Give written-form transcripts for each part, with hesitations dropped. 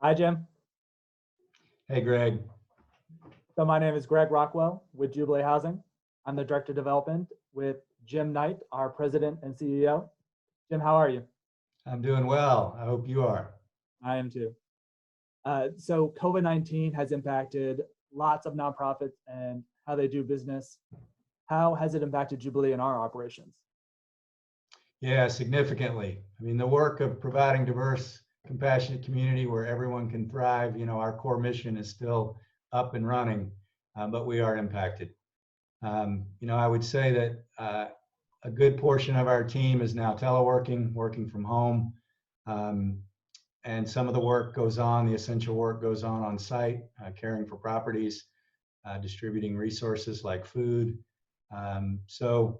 Hi, Jim. Hey, Greg. So my name is Greg Rockwell with Jubilee Housing. I'm the Director of Development with Jim Knight, our President and CEO. Jim, how are you? I'm doing well. I hope you are. I am too. So COVID-19 has impacted lots of nonprofits and how they do business. How has it impacted Jubilee and our operations? Yeah, significantly. I mean, the work of providing diverse, compassionate community where everyone can thrive, our core mission is still up and running, but we are impacted. I would say that a good portion of our team is now teleworking, working from home. And some of the work goes on, the essential work goes on site, caring for properties, distributing resources like food. So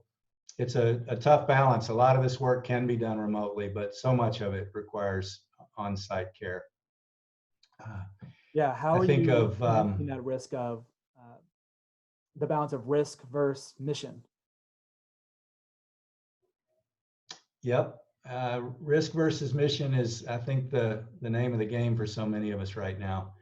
it's a tough balance. A lot of this work can be done remotely, but so much of it requires on-site care. Yeah, how I are think you of managing that risk of the balance of risk versus mission? Yep. Risk versus mission is, I think, the name of the game for so many of us right now.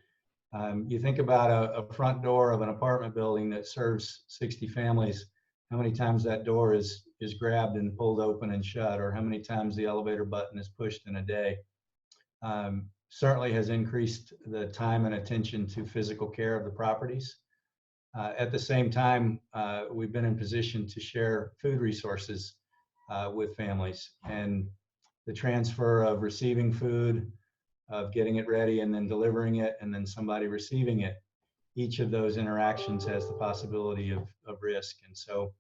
You think about a front door of an apartment building that serves 60 families, how many times that door is grabbed and pulled open and shut, or how many times the elevator button is pushed in a day. Certainly has increased the time and attention to physical care of the properties. At the same time, we've been in position to share food resources with families, and the transfer of receiving food, of getting it ready and then delivering it, and then somebody receiving it. Each of those interactions has the possibility of risk. And so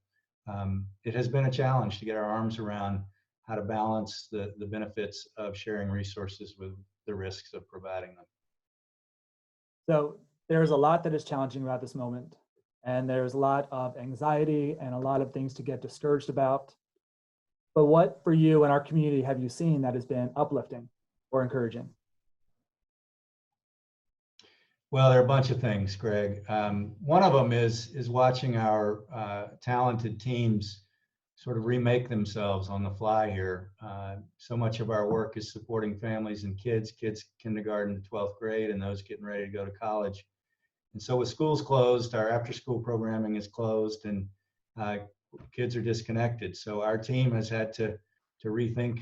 it has been a challenge to get our arms around how to balance the benefits of sharing resources with the risks of providing them. So there's a lot that is challenging about this moment, and there's a lot of anxiety and a lot of things to get discouraged about. But what for you and our community have you seen that has been uplifting or encouraging? Well, there are a bunch of things, Greg. One of them is watching our talented teams sort of remake themselves on the fly here. So much of our work is supporting families and kids kindergarten to 12th grade, and those getting ready to go to college. And so with schools closed, our after-school programming is closed, and kids are disconnected. So our team has had to rethink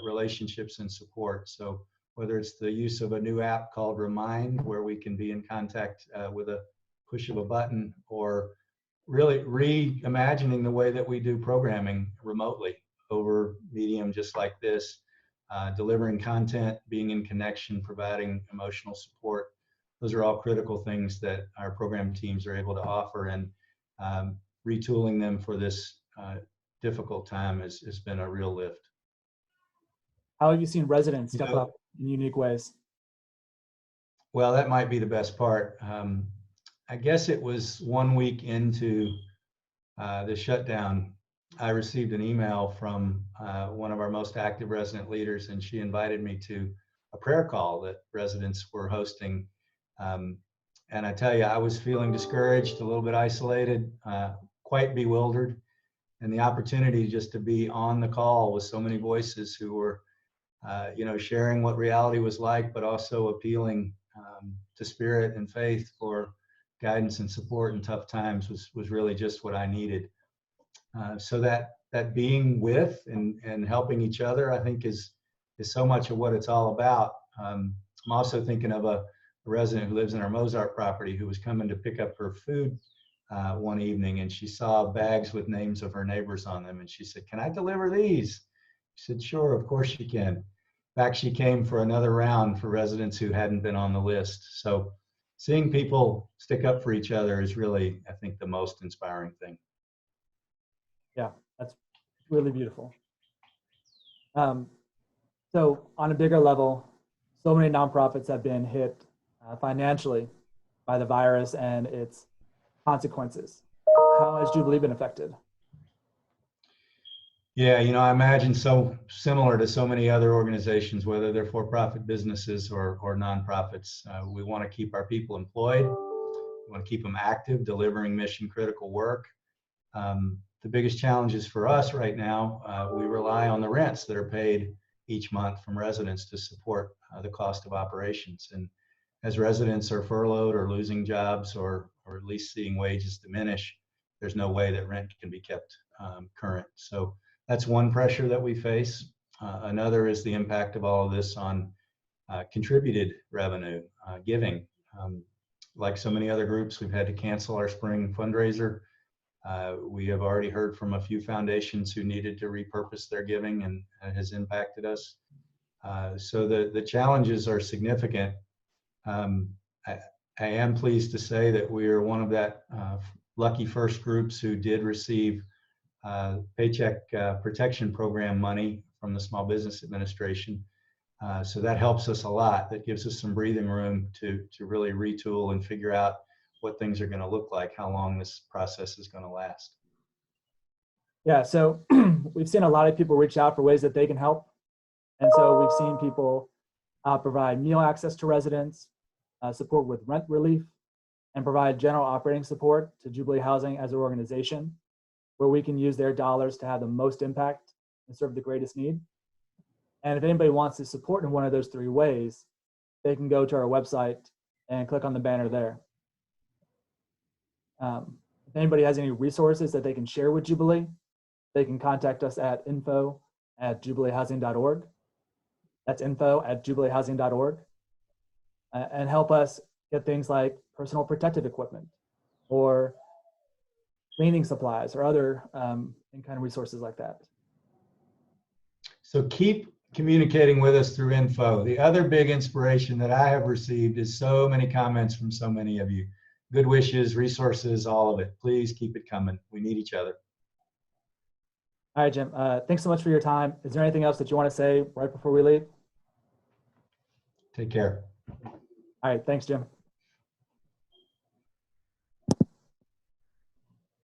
relationships and support. So whether it's the use of a new app called Remind, where we can be in contact with a push of a button, or really reimagining the way that we do programming remotely over medium just like this, delivering content, being in connection, providing emotional support. Those are all critical things that our program teams are able to offer, and retooling them for this difficult time has been a real lift. How have you seen residents step up in unique ways? Well, that might be the best part. I guess it was 1 week into the shutdown, I received an email from one of our most active resident leaders, and she invited me to a prayer call that residents were hosting. And I tell you, I was feeling discouraged, a little bit isolated, quite bewildered. And the opportunity just to be on the call with so many voices who were sharing what reality was like, but also appealing to spirit and faith for guidance and support in tough times was really just what I needed. So that being with and helping each other, I think is so much of what it's all about. I'm also thinking of a resident who lives in our Mozart property who was coming to pick up her food one evening, and she saw bags with names of her neighbors on them, and she said, "Can I deliver these?" I said, "Sure, of course you can." In fact, she came for another round for residents who hadn't been on the list. So seeing people stick up for each other is really, I think, the most inspiring thing. Yeah, that's really beautiful. So on a bigger level, so many nonprofits have been hit financially by the virus and its consequences. How has Jubilee been affected? Yeah, I imagine so similar to so many other organizations, whether they're for-profit businesses or nonprofits. We want to keep our people employed. We want to keep them active, delivering mission-critical work. The biggest challenges for us right now, we rely on the rents that are paid each month from residents to support the cost of operations. And as residents are furloughed or losing jobs or at least seeing wages diminish, there's no way that rent can be kept current. So that's one pressure that we face. Another is the impact of all of this on contributed revenue, giving. Like so many other groups, we've had to cancel our spring fundraiser. We have already heard from a few foundations who needed to repurpose their giving, and it has impacted us. So the challenges are significant. I am pleased to say that we are one of that lucky first groups who did receive Paycheck Protection Program money from the Small Business Administration. So that helps us a lot. That gives us some breathing room to really retool and figure out what things are going to look like, how long this process is going to last. Yeah, so we've seen a lot of people reach out for ways that they can help. And so we've seen people provide meal access to residents, support with rent relief, and provide general operating support to Jubilee Housing as an organization, where we can use their dollars to have the most impact and serve the greatest need. And if anybody wants to support in one of those three ways, they can go to our website and click on the banner there. If anybody has any resources that they can share with Jubilee, they can contact us at info@jubileehousing.org. That's info@jubileehousing.org, and help us get things like personal protective equipment or cleaning supplies or other kind of resources like that. So keep communicating with us through info. The other big inspiration that I have received is so many comments from so many of you. Good wishes, resources, all of it. Please keep it coming. We need each other. All right, Jim. Thanks so much for your time. Is there anything else that you want to say right before we leave? Take care. All right. Thanks, Jim.